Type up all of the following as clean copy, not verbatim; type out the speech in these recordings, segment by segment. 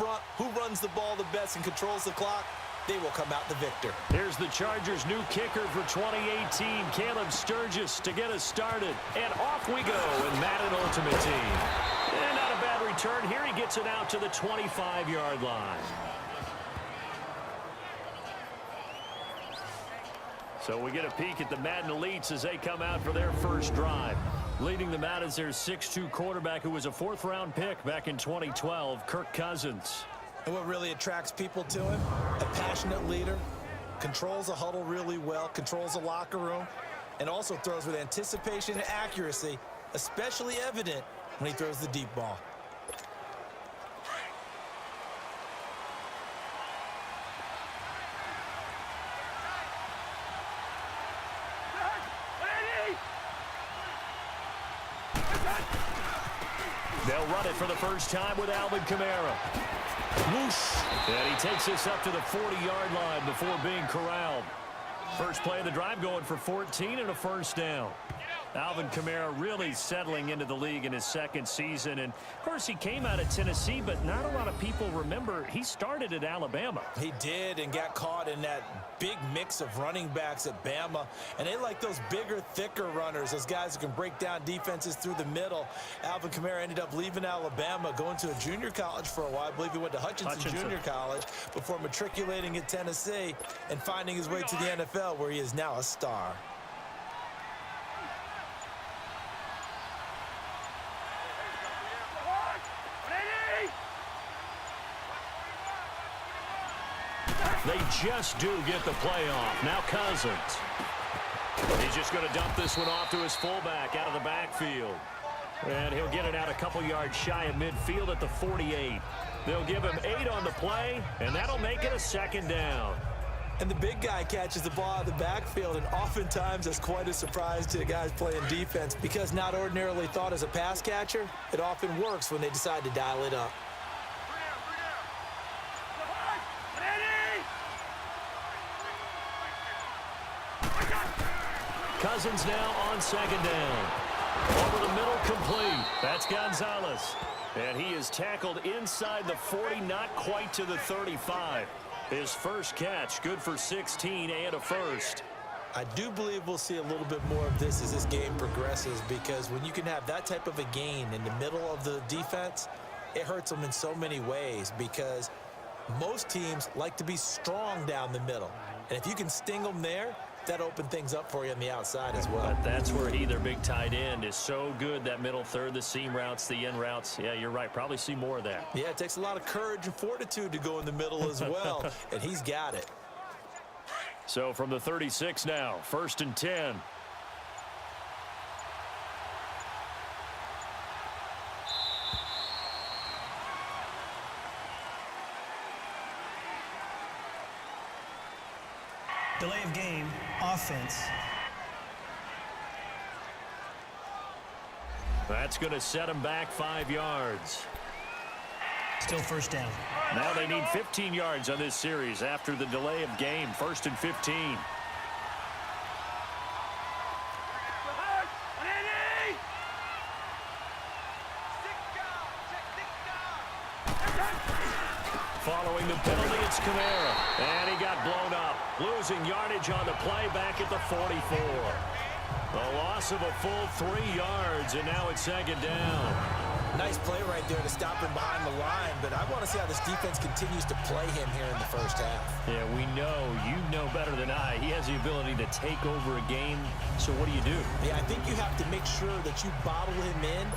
front, who runs the ball the best and controls the clock, they will come out the victor. Here's the Chargers' new kicker for 2018, Caleb Sturgis, to get us started. And off we go in Madden Ultimate Team. And not a bad return. Here he gets it out to the 25-yard line. So we get a peek at the Madden Elites as they come out for their first drive. Leading them out is their 6'2 quarterback who was a fourth-round pick back in 2012, Kirk Cousins. And what really attracts people to him, a passionate leader, controls the huddle really well, controls the locker room, and also throws with anticipation and accuracy, especially evident when he throws the deep ball. They'll run it for the first time with Alvin Kamara. Whoosh. And he takes this up to the 40-yard line before being corralled. First play of the drive going for 14 and a first down. Alvin Kamara really settling into the league in his second season. And, of course, he came out of Tennessee, but not a lot of people remember he started at Alabama. He did, and got caught in that big mix of running backs at Bama. And they like those bigger, thicker runners, those guys who can break down defenses through the middle. Alvin Kamara ended up leaving Alabama, going to a junior college for a while. I believe he went to Hutchinson Junior College before matriculating at Tennessee and finding his way to the NFL, where he is now a star. They just do get the play off. Now Cousins. He's just going to dump this one off to his fullback out of the backfield. And he'll get it out a couple yards shy of midfield at the 48. They'll give him 8 on the play, and that'll make it a second down. And the big guy catches the ball out of the backfield, and oftentimes that's quite a surprise to the guys playing defense, because not ordinarily thought as a pass catcher, it often works when they decide to dial it up. Cousins now on second down. Over the middle, complete. That's Gonzalez. And he is tackled inside the 40, not quite to the 35. His first catch, good for 16 and a first. I do believe we'll see a little bit more of this as this game progresses, because when you can have that type of a gain in the middle of the defense, it hurts them in so many ways, because most teams like to be strong down the middle. And if you can sting them there, that opened things up for you on the outside as well. But that's where their big tight end is so good, that middle third, the seam routes, the in routes. Yeah, you're right. Probably see more of that. Yeah, it takes a lot of courage and fortitude to go in the middle as well, and he's got it. So from the 36 now, 1st and 10. Delay of game, offense. That's going to set him back 5 yards. Still first down. Now they need 15 yards on this series after the delay of game. 1st and 15. Following the penalty, it's Kamara. And he got blown up. Losing yardage on the play back at the 44. The loss of a full 3 yards, and now it's second down. Nice play right there to stop him behind the line, but I want to see how this defense continues to play him here in the first half. Yeah, we know, you know better than I, he has the ability to take over a game. So what do you do? Yeah, I think you have to make sure that you bottle him in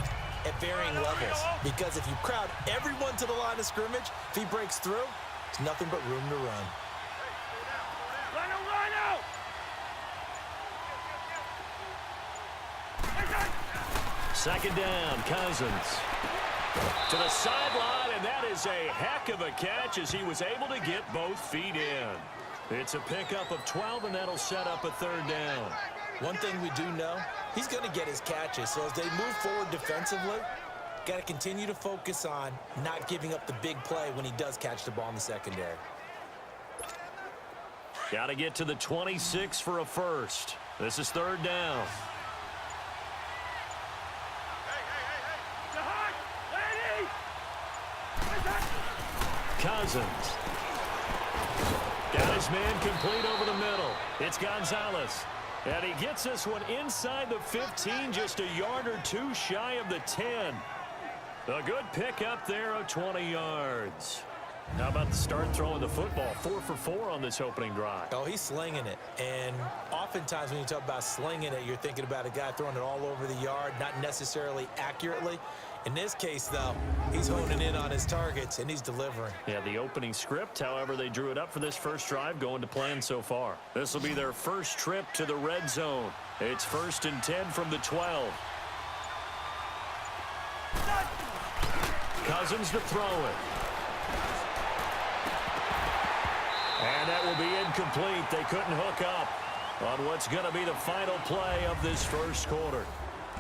at varying levels, because if you crowd everyone to the line of scrimmage, if he breaks through, there's nothing but room to run. Second down, Cousins. To the sideline, and that is a heck of a catch as he was able to get both feet in. It's a pickup of 12, and that'll set up a third down. One thing we do know, he's going to get his catches. So as they move forward defensively, got to continue to focus on not giving up the big play when he does catch the ball in the secondary. Got to get to the 26 for a first. This is third down. Cousins. Got his man complete over the middle. It's Gonzalez. And he gets this one inside the 15, just a yard or two shy of the 10. A good pickup there of 20 yards. How about the start throwing the football? 4 for 4 on this opening drive. Oh, he's slinging it. And oftentimes when you talk about slinging it, you're thinking about a guy throwing it all over the yard, not necessarily accurately. In this case, though, he's honing in on his targets, and he's delivering. Yeah, the opening script, however, they drew it up for this first drive, going to plan so far. This will be their first trip to the red zone. It's 1st and 10 from the 12. Cousins to throw it. And that will be incomplete. They couldn't hook up on what's going to be the final play of this first quarter.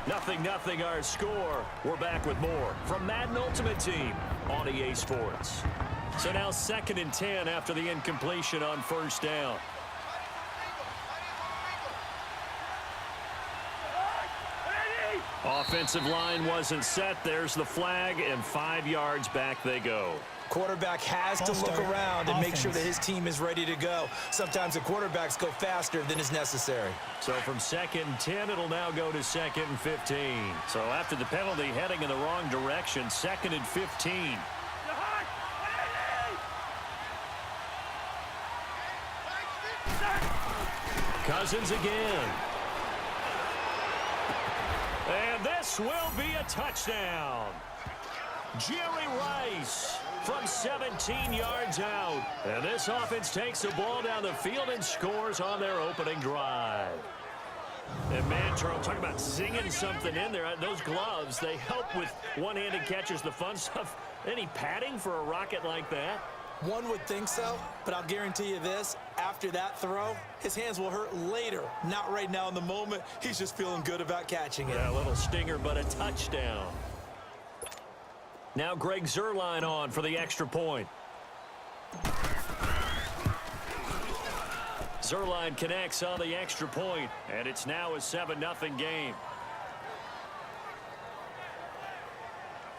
0-0 our score. We're back with more from Madden Ultimate Team on EA Sports. So now 2nd and 10 after the incompletion on 1st down. Offensive line wasn't set. There's the flag, and 5 yards back they go. Quarterback has to look around and make sure that his team is ready to go. Sometimes the quarterbacks go faster than is necessary. So from 2nd and 10, it'll now go to 2nd and 15. So after the penalty heading in the wrong direction, 2nd and 15. Cousins again. And this will be a touchdown. Jerry Rice from 17 yards out. And this offense takes the ball down the field and scores on their opening drive. And man, Charles, talk about singing something in there. Those gloves, they help with one-handed catches, the fun stuff. Any padding for a rocket like that? One would think so, but I'll guarantee you this. After that throw, his hands will hurt later. Not right now in the moment. He's just feeling good about catching it. Yeah, a little stinger, but a touchdown. Now Greg Zuerlein on for the extra point. Zuerlein connects on the extra point, and it's now a 7-0 game.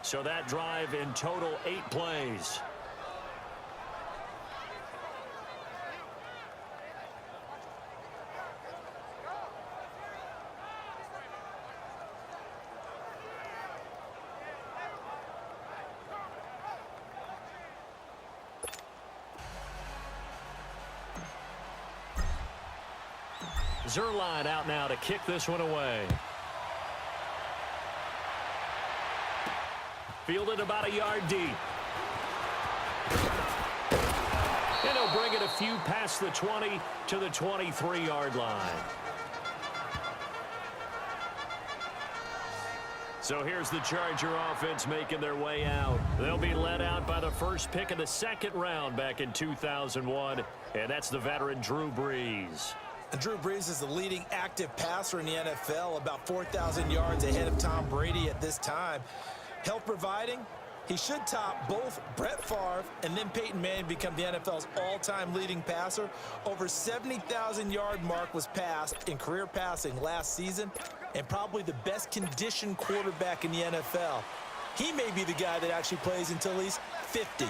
So that drive in total 8 plays. Zuerlein out now to kick this one away. Fielded about a yard deep. And he'll bring it a few past the 20 to the 23-yard line. So here's the Charger offense making their way out. They'll be led out by the first pick of the 2nd round back in 2001, and that's the veteran Drew Brees. And Drew Brees is the leading active passer in the NFL, about 4,000 yards ahead of Tom Brady at this time. Health providing, he should top both Brett Favre and then Peyton Manning become the NFL's all-time leading passer. Over 70,000-yard mark was passed in career passing last season, and probably the best conditioned quarterback in the NFL. He may be the guy that actually plays until he's 50.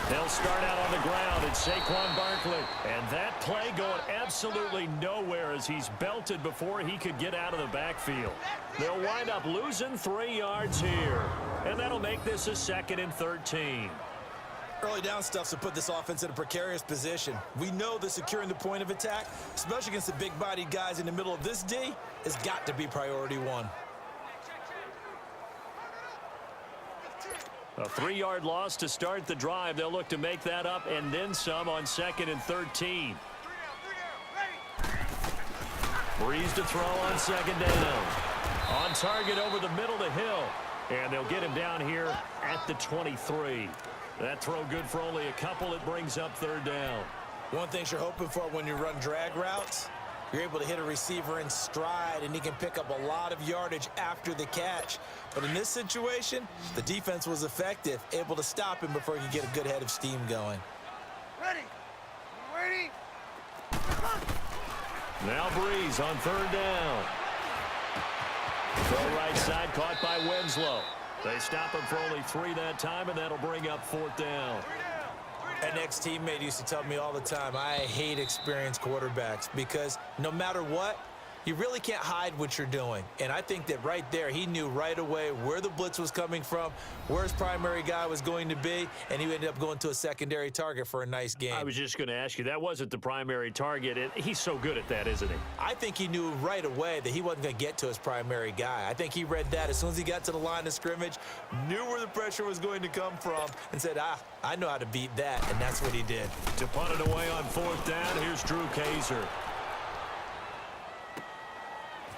They'll start out on the ground. It's Saquon Barkley. And that play going absolutely nowhere as he's belted before he could get out of the backfield. They'll wind up losing 3 yards here. And that'll make this a 2nd and 13. Early down stuffs to put this offense in a precarious position. We know that securing the point of attack, especially against the big-bodied guys in the middle of this D, has got to be priority one. A 3-yard loss to start the drive. They'll look to make that up and then some on 2nd and 13. Brees to throw on 2nd down. On target over the middle to Hill. And they'll get him down here at the 23. That throw good for only a couple. It brings up 3rd down. One thing you're hoping for when you run drag routes, you're able to hit a receiver in stride, and he can pick up a lot of yardage after the catch. But in this situation, the defense was effective, able to stop him before he could get a good head of steam going. Ready. Ready. Now Brees on 3rd down. Throw right side, caught by Winslow. They stop him for only 3 that time, and that'll bring up 4th down. An ex-teammate used to tell me all the time, I hate experienced quarterbacks because no matter what, you really can't hide what you're doing. And I think that right there, he knew right away where the blitz was coming from, where his primary guy was going to be, and he ended up going to a secondary target for a nice game. I was just going to ask you, that wasn't the primary target, and he's so good at that, isn't he? I think he knew right away that he wasn't going to get to his primary guy. I think he read that as soon as he got to the line of scrimmage, knew where the pressure was going to come from, and said, I know how to beat that, and that's what he did. To punt it away on 4th down, here's Drew Kaiser.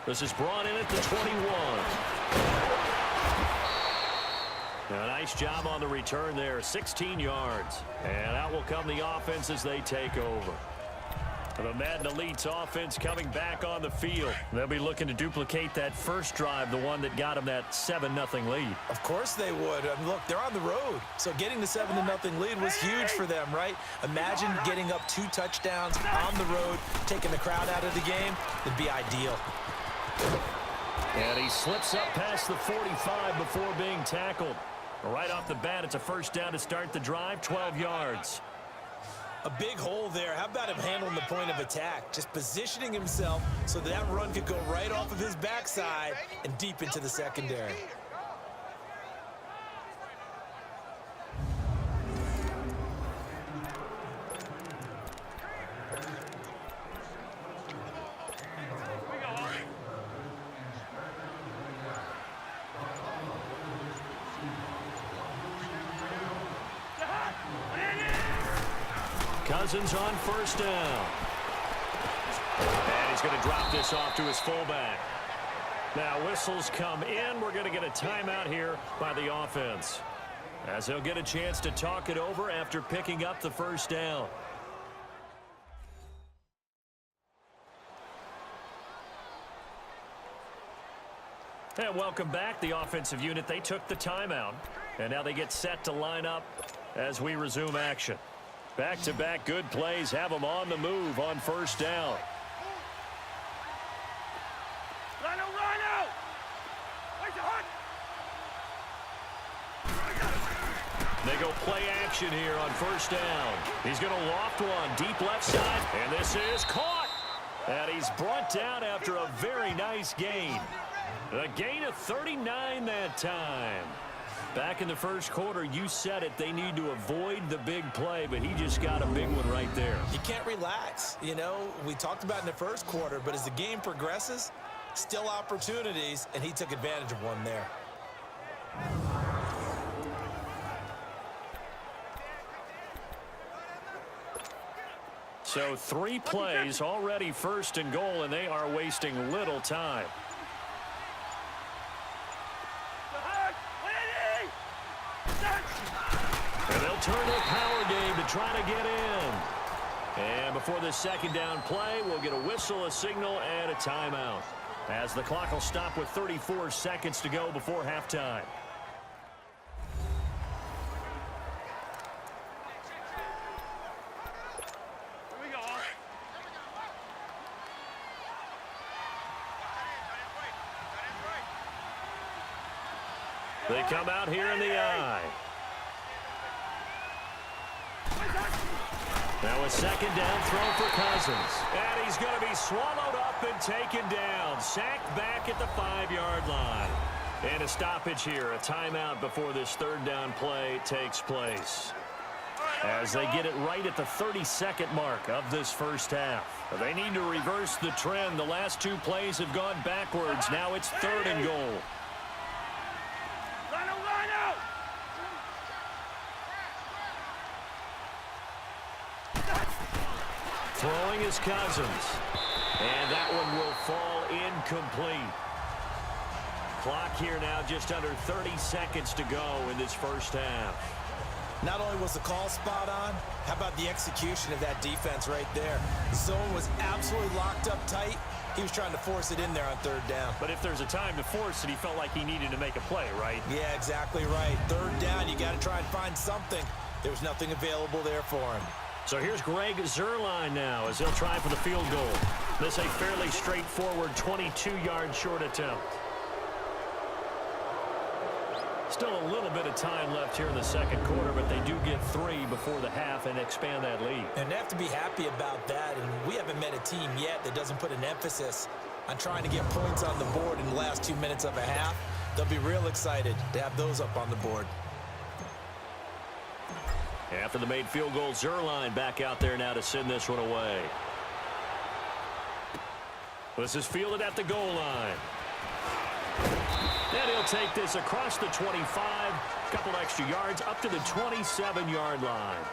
This is brought in at the 21. Now, nice job on the return there, 16 yards. And out will come the offense as they take over. The Madden Elite's offense coming back on the field. They'll be looking to duplicate that first drive, the one that got them that 7-0 lead. Of course they would. I mean, look, they're on the road. So getting the 7-0 lead was huge for them, right? Imagine getting up 2 touchdowns on the road, taking the crowd out of the game. It'd be ideal. And he slips up past the 45 before being tackled. Right off the bat, it's a first down to start the drive, 12 yards. A big hole there. How about him handling the point of attack? Just positioning himself so that run could go right off of his backside and deep into the secondary. Cousins on first down. And he's going to drop this off to his fullback. Now whistles come in. We're going to get a timeout here by the offense, as he'll get a chance to talk it over after picking up the first down. And welcome back, the offensive unit. They took the timeout, and now they get set to line up as we resume action. Back-to-back good plays have them on the move on first down. Rhino! Where's the hunt? They go play action here on first down. He's going to loft one deep left side, and this is caught. And he's brought down after a very nice gain. A gain of 39 that time. Back in the first quarter, you said it, they need to avoid the big play, but he just got a big one right there. You can't relax. You know, we talked about in the first quarter, but as the game progresses, still opportunities, and he took advantage of one there. So 3 plays, already first and goal, and they are wasting little time. And they'll turn their power game to try to get in. And before this second down play, we'll get a whistle, a signal, and a timeout, as the clock will stop with 34 seconds to go before halftime. They come out here in the eye. Now a second down throw for Cousins. And he's going to be swallowed up and taken down. Sacked back at the 5-yard line. And a stoppage here, a timeout before this third down play takes place, as they get it right at the 32nd mark of this first half. They need to reverse the trend. The last 2 plays have gone backwards. Now it's 3rd and goal. Throwing is Cousins. And that one will fall incomplete. Clock here now just under 30 seconds to go in this first half. Not only was the call spot on, how about the execution of that defense right there? The zone was absolutely locked up tight. He was trying to force it in there on 3rd down. But if there's a time to force it, he felt like he needed to make a play, right? Yeah, exactly right. 3rd down, you got to try and find something. There was nothing available there for him. So here's Greg Zuerlein now as he'll try for the field goal. This a fairly straightforward 22-yard short attempt. Still a little bit of time left here in the second quarter, but they do get 3 before the half and expand that lead. And they have to be happy about that, and we haven't met a team yet that doesn't put an emphasis on trying to get points on the board in the last 2 minutes of a half. They'll be real excited to have those up on the board. After the made field goal, Zerline back out there now to send this one away. This is fielded at the goal line. And he'll take this across the 25, couple extra yards up to the 27-yard line.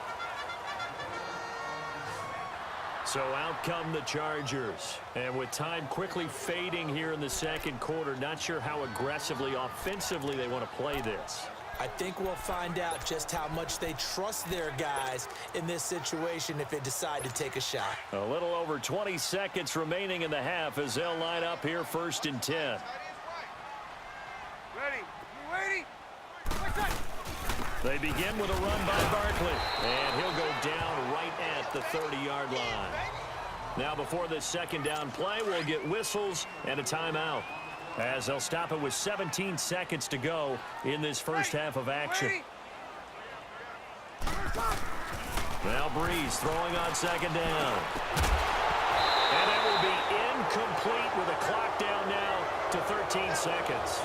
So out come the Chargers. And with time quickly fading here in the second quarter, not sure how aggressively, offensively they want to play this. I think we'll find out just how much they trust their guys in this situation if they decide to take a shot. A little over 20 seconds remaining in the half as they'll line up here 1st and 10. Ready? You ready? They begin with a run by Barkley, and he'll go down right at the 30-yard line. Now before this second down play, we'll get whistles and a timeout, as they'll stop it with 17 seconds to go in this first half of action. Now Breeze throwing on second down. And that will be incomplete with a clock down now to 13 seconds.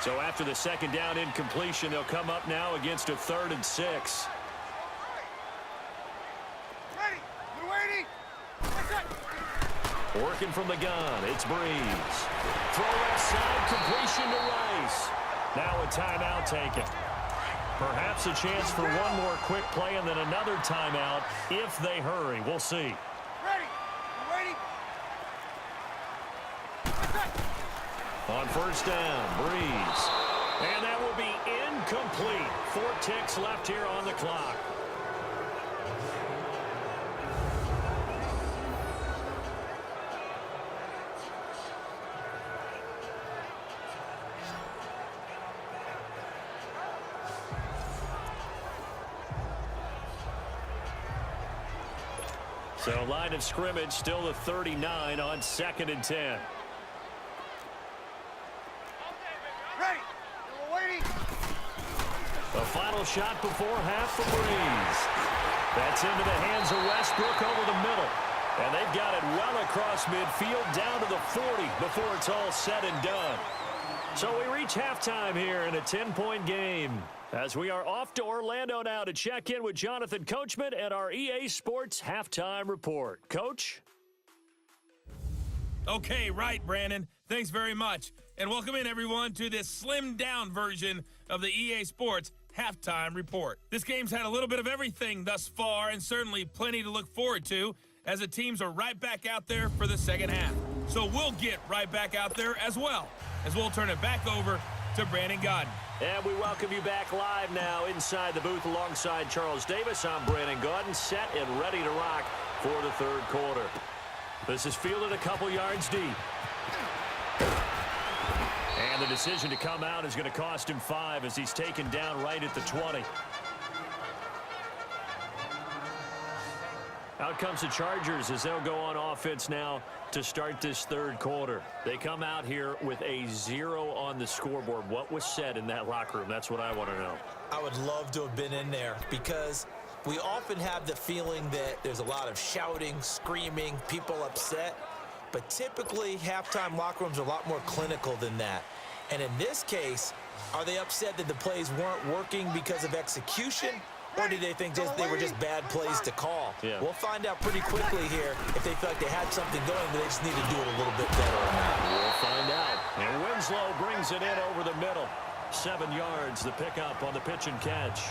So after the second down incompletion, they'll come up now against a 3rd and 6. Ready? You ready? Working from the gun, it's Breeze. Throw left side, completion to Rice. Now a timeout taken. Perhaps a chance for one more quick play and then another timeout if they hurry. We'll see. Ready? You ready? On first down, Breeze. And that will be incomplete. 4 ticks left here on the clock. So line of scrimmage still the 39 on 2nd and 10. The final shot before half for Breeze. That's into the hands of Westbrook over the middle. And they've got it well across midfield down to the 40 before it's all said and done. So we reach halftime here in a 10-point game, as we are off to Orlando now to check in with Jonathan Coachman and our EA Sports Halftime Report. Coach? Okay, right, Brandon. Thanks very much. And welcome in, everyone, to this slimmed-down version of the EA Sports Halftime Report. This game's had a little bit of everything thus far, and certainly plenty to look forward to, as the teams are right back out there for the second half. So we'll get right back out there as well, as we'll turn it back over to Brandon Godden. And we welcome you back live now inside the booth alongside Charles Davis. I'm Brandon Godden, set and ready to rock for the third quarter. This is fielded a couple yards deep. And the decision to come out is going to cost him 5 as he's taken down right at the 20. Out comes the Chargers as they'll go on offense now to start this third quarter. They come out here with a 0 on the scoreboard. What was said in that locker room? That's what I want to know. I would love to have been in there, because we often have the feeling that there's a lot of shouting, screaming, people upset. But typically, halftime locker rooms are a lot more clinical than that. And in this case, are they upset that the plays weren't working because of execution? Or do they think they were just bad plays to call? Yeah. We'll find out pretty quickly here if they feel like they had something going, but they just need to do it a little bit better or not. We'll find out. And Winslow brings it in over the middle. 7 yards, the pickup on the pitch and catch.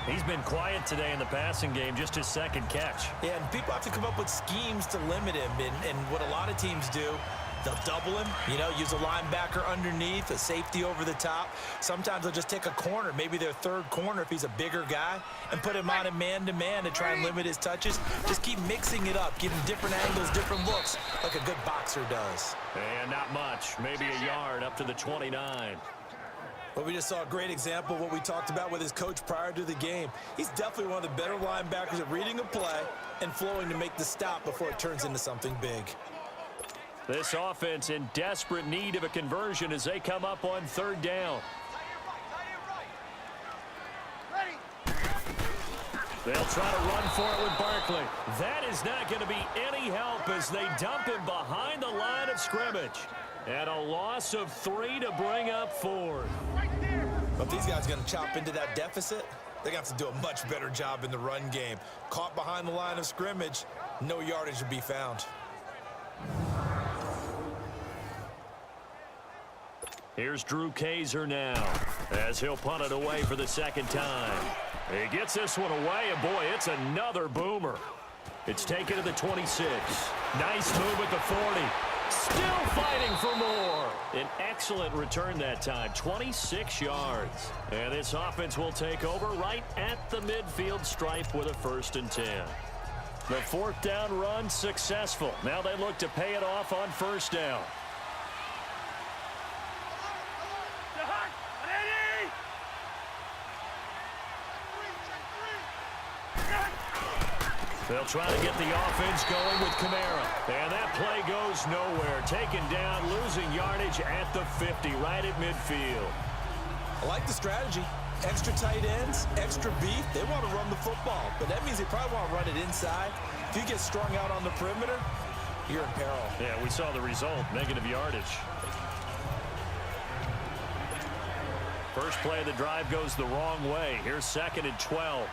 He's been quiet today in the passing game, just his second catch. Yeah, and people have to come up with schemes to limit him. And what a lot of teams do, they'll double him, use a linebacker underneath, a safety over the top. Sometimes they'll just take a corner, maybe their third corner if he's a bigger guy, and put him on a man-to-man to try and limit his touches. Just keep mixing it up, give him different angles, different looks, like a good boxer does. And not much, maybe a yard up to the 29. Well, we just saw a great example of what we talked about with his coach prior to the game. He's definitely one of the better linebackers at reading a play and flowing to make the stop before it turns into something big. This offense in desperate need of a conversion as they come up on third down. They'll try to run for it with Barkley. That is not going to be any help as they dump him behind the line of scrimmage. And a loss of 3 to bring up 4. But if these guys are going to chop into that deficit, they're going to have to do a much better job in the run game. Caught behind the line of scrimmage, no yardage to be found. Here's Drew Kaiser now as he'll punt it away for the second time. He gets this one away, and boy, it's another boomer. It's taken to the 26. Nice move at the 40. Still fighting for more. An excellent return that time, 26 yards. And this offense will take over right at the midfield stripe with a 1st and 10. The 4th down run successful. Now they look to pay it off on 1st down. They'll try to get the offense going with Kamara. And that play goes nowhere. Taken down, losing yardage at the 50, right at midfield. I like the strategy. Extra tight ends, extra beef. They want to run the football, but that means they probably want to run it inside. If you get strung out on the perimeter, you're in peril. Yeah, we saw the result, negative yardage. First play of the drive goes the wrong way. Here's 2nd and 12.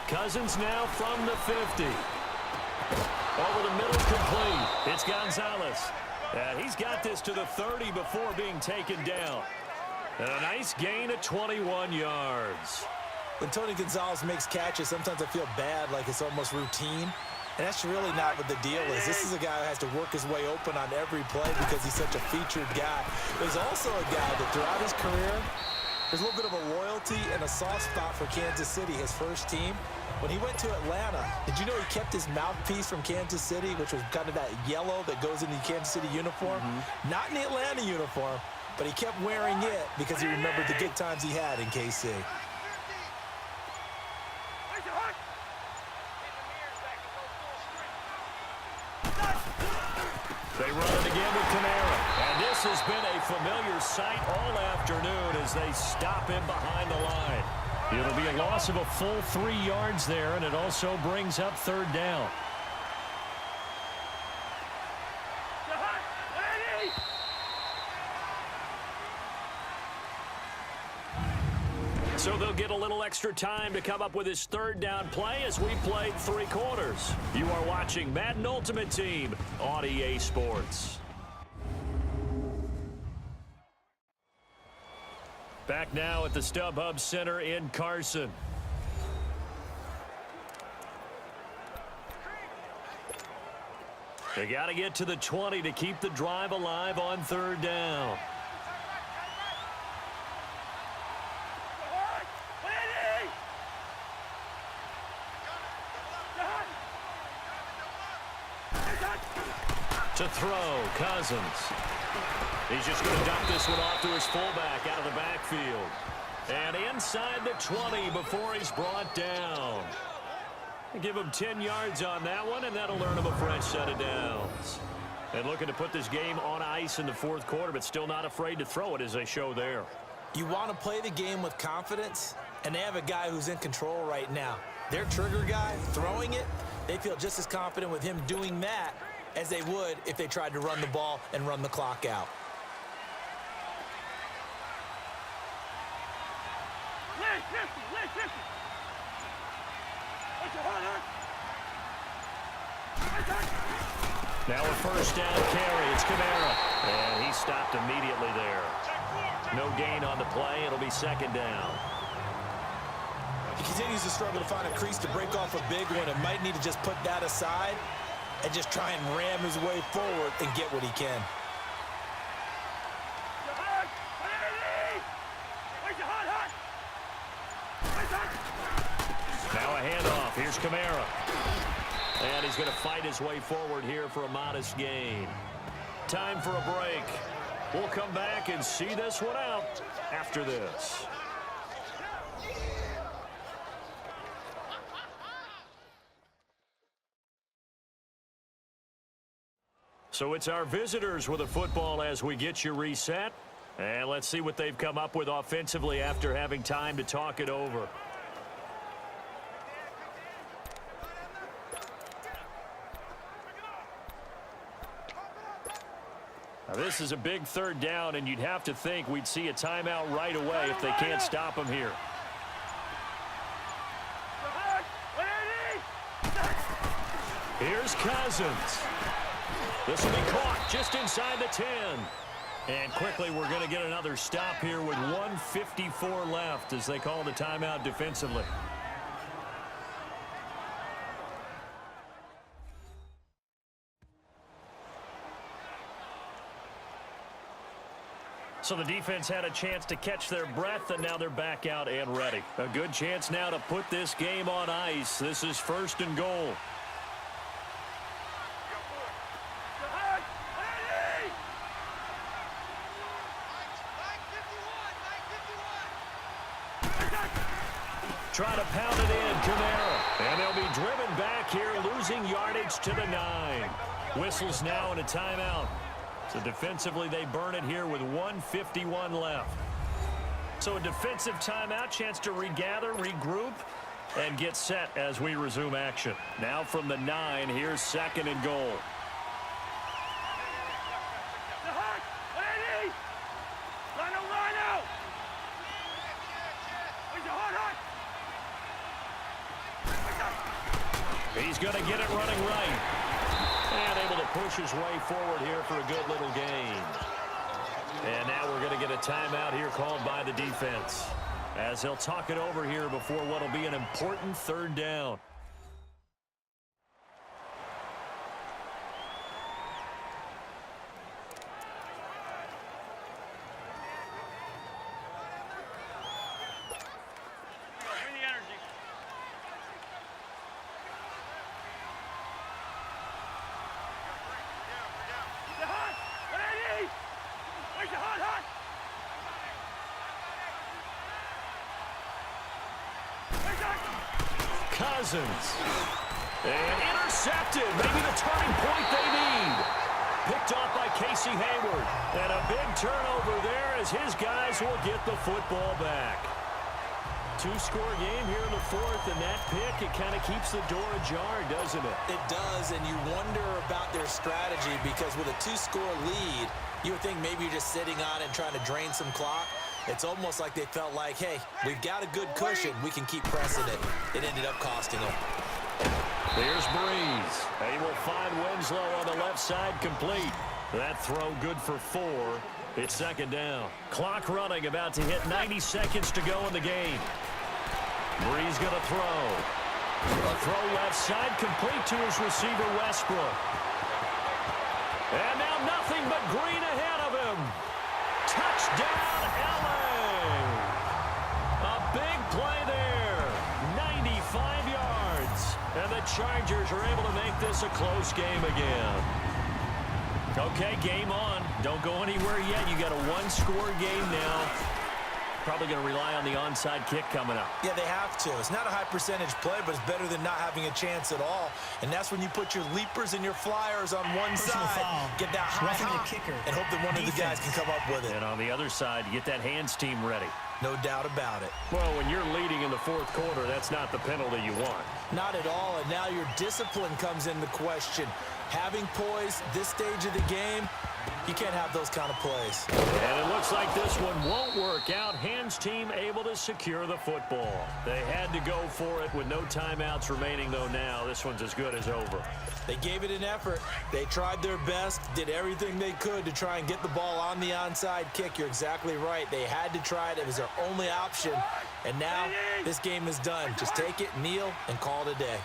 Cousins now from the 50. Over the middle, complete. It's Gonzalez. And he's got this to the 30 before being taken down. And a nice gain of 21 yards. When Tony Gonzalez makes catches, sometimes I feel bad, like it's almost routine. And that's really not what the deal is. This is a guy who has to work his way open on every play because he's such a featured guy. There's also a guy that throughout his career, there's a little bit of a loyalty and a soft spot for Kansas City, his first team. When he went to Atlanta, did you know he kept his mouthpiece from Kansas City, which was kind of that yellow that goes in the Kansas City uniform? Not in the Atlanta uniform, but he kept wearing it because he remembered the good times he had in KC. They run it again with Kamara. And this has been a familiar sight all afternoon as they stop him behind the line. It'll be a loss of a full 3 yards there, and it also brings up 3rd down. So they'll get a little extra time to come up with his 3rd down play as we played 3 quarters. You are watching Madden Ultimate Team on EA Sports. Back now at the StubHub Center in Carson. They got to get to the 20 to keep the drive alive on 3rd down. To throw, Cousins. He's just going to dump this one off to his fullback out of the backfield. And inside the 20 before he's brought down. Give him 10 yards on that one, and that'll earn him a fresh set of downs. And looking to put this game on ice in the 4th quarter, but still not afraid to throw it as they show there. You want to play the game with confidence, and they have a guy who's in control right now. Their trigger guy, throwing it, they feel just as confident with him doing that as they would if they tried to run the ball and run the clock out. Now a 1st down carry. It's Kamara. And he stopped immediately there. No gain on the play. It'll be 2nd down. He continues to struggle to find a crease to break off a big one and might need to just put that aside and just try and ram his way forward and get what he can. Now a handoff. Here's Kamara. And he's going to fight his way forward here for a modest gain. Time for a break. We'll come back and see this one out after this. So it's our visitors with a football as we get you reset. And let's see what they've come up with offensively after having time to talk it over. Now this is a big third down, and you'd have to think we'd see a timeout right away if they can't stop him here. Here's Cousins. This will be caught just inside the 10. And quickly we're going to get another stop here with 1:54 left as they call the timeout defensively. So the defense had a chance to catch their breath, and now they're back out and ready. A good chance now to put this game on ice. This is 1st and goal. Try to pound it in, Kamara. And they'll be driven back here, losing yardage to the 9. Whistles now and a timeout. So defensively, they burn it here with 1:51 left. So a defensive timeout, chance to regather, regroup, and get set as we resume action. Now from the 9, here's 2nd and goal. He's going to get it running right. And able to push his way forward here for a good little gain. And now we're going to get a timeout here called by the defense, as they'll talk it over here before what will be an important 3rd down. Cousins. And intercepted. Maybe the turning point they need. Picked off by Casey Hayward. And a big turnover there as his guys will get the football back. 2-score game here in the 4th, and that pick, it kind of keeps the door ajar, doesn't it? It does, and you wonder about their strategy because with a 2-score lead, you would think maybe you're just sitting on it and trying to drain some clock. It's almost like they felt like, hey, we've got a good cushion. We can keep pressing it. It ended up costing them. Here's Breeze. He will find Winslow on the left side complete. That throw good for 4. It's 2nd down. Clock running, about to hit 90 seconds to go in the game. Breeze going to throw. A throw left side complete to his receiver, Westbrook. And now nothing but green ahead of him. Touchdown, LA! A big play there. 95 yards. And the Chargers are able to make this a close game again. Okay, game on. Don't go anywhere yet. You got a 1-score game now. Probably going to rely on the onside kick coming up. Yeah, they have to. It's not a high percentage play, but it's better than not having a chance at all. And that's when you put your leapers and your flyers on one Personal side, foul. get that high Roughing the hop, kicker. and hope that one of the guys can come up with it. And on the other side, you get that hands team ready. No doubt about it. Well, when you're leading in the 4th quarter, that's not the penalty you want. Not at all, and now your discipline comes into question. Having poise this stage of the game, you can't have those kind of plays. And it looks like this one won't work out. Hands team able to secure the football. They had to go for it with no timeouts remaining, though now. This one's as good as over. They gave it an effort. They tried their best, did everything they could to try and get the ball on the onside kick. You're exactly right. They had to try it. It was their only option. And now this game is done. Just take it, kneel, and call it a day.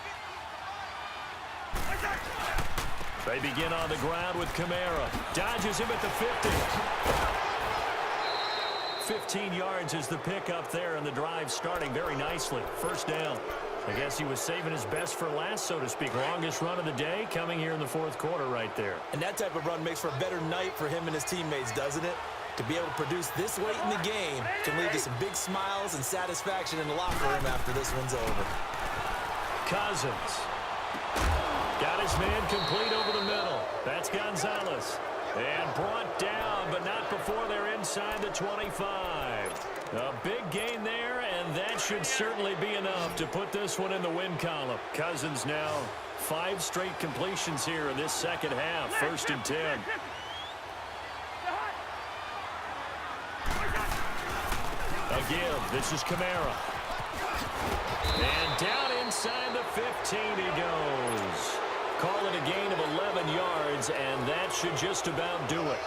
They begin on the ground with Kamara. Dodges him at the 50. 15 yards is the pickup there, and the drive starting very nicely. 1st down. I guess he was saving his best for last, so to speak. Longest run of the day coming here in the fourth quarter right there. And that type of run makes for a better night for him and his teammates, doesn't it? To be able to produce this late in the game can lead to some big smiles and satisfaction in the locker room after this one's over. Cousins. Got his man complete over the middle. That's Gonzalez. And brought down, but not before they're inside the 25. A big gain there, and that should certainly be enough to put this one in the win column. Cousins now 5 straight completions here in this second half. 1st and 10. Again, this is Kamara. And down inside the 15 he goes. Call it a gain of 11 yards, and that should just about do it.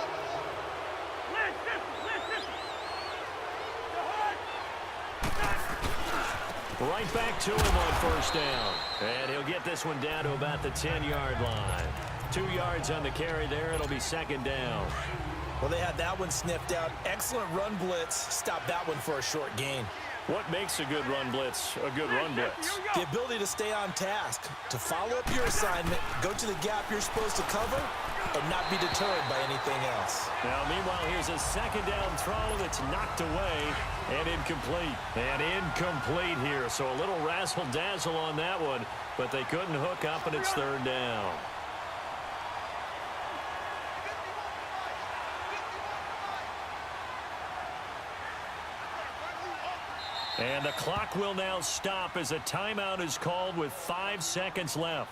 Right back to him on 1st down. And he'll get this one down to about the 10-yard line. 2 yards on the carry there. It'll be 2nd down. Well, they had that one sniffed out. Excellent run blitz. Stop that one for a short gain. What makes a good run blitz a good run blitz? The ability to stay on task, to follow up your assignment, go to the gap you're supposed to cover, and not be deterred by anything else. Now, meanwhile, here's a 2nd down throw that's knocked away and incomplete. And incomplete here, so a little razzle-dazzle on that one, but they couldn't hook up, and it's 3rd down. And the clock will now stop as a timeout is called with 5 seconds left.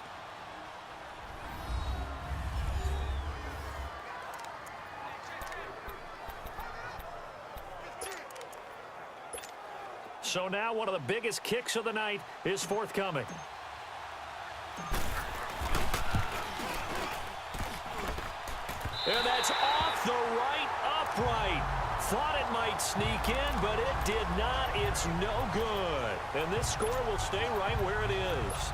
So now one of the biggest kicks of the night is forthcoming. And that's off the right upright. Thought it might sneak in, but it did not. It's no good. And this score will stay right where it is.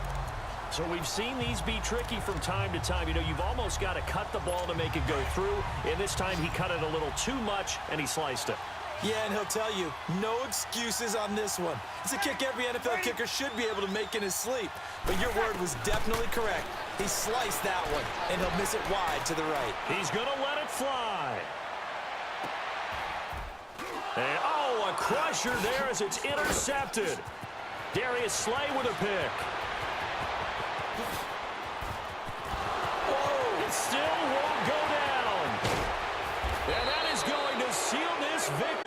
So we've seen these be tricky from time to time. You know, you've almost got to cut the ball to make it go through. And this time he cut it a little too much, and he sliced it. Yeah, and he'll tell you, no excuses on this one. It's a kick every NFL kicker should be able to make in his sleep. But your word was definitely correct. He sliced that one, and he'll miss it wide to the right. He's going to let it fly. And, oh, a crusher there as it's intercepted. Darius Slay with a pick. Whoa, it still won't go down. And that is going to seal this victory.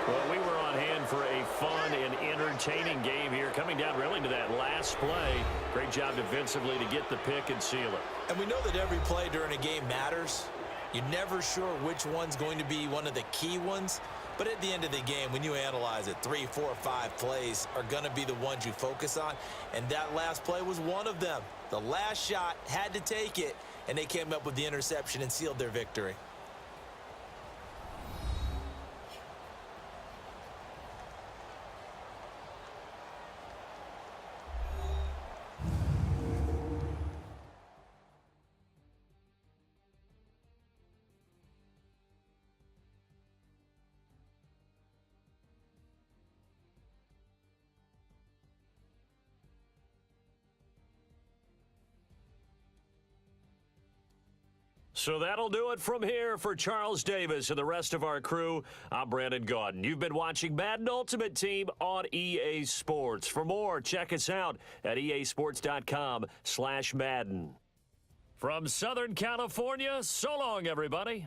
Well, we were on hand for a fun and entertaining game here, coming down really to that last play. Great job defensively to get the pick and seal it. And we know that every play during a game matters. You're never sure which one's going to be one of the key ones. But at the end of the game, when you analyze it, 3, 4, 5 plays are going to be the ones you focus on. And that last play was one of them. The last shot had to take it, and they came up with the interception and sealed their victory. So that'll do it from here for Charles Davis and the rest of our crew. I'm Brandon Gaudin. You've been watching Madden Ultimate Team on EA Sports. For more, check us out at easports.com/Madden. From Southern California, so long, everybody.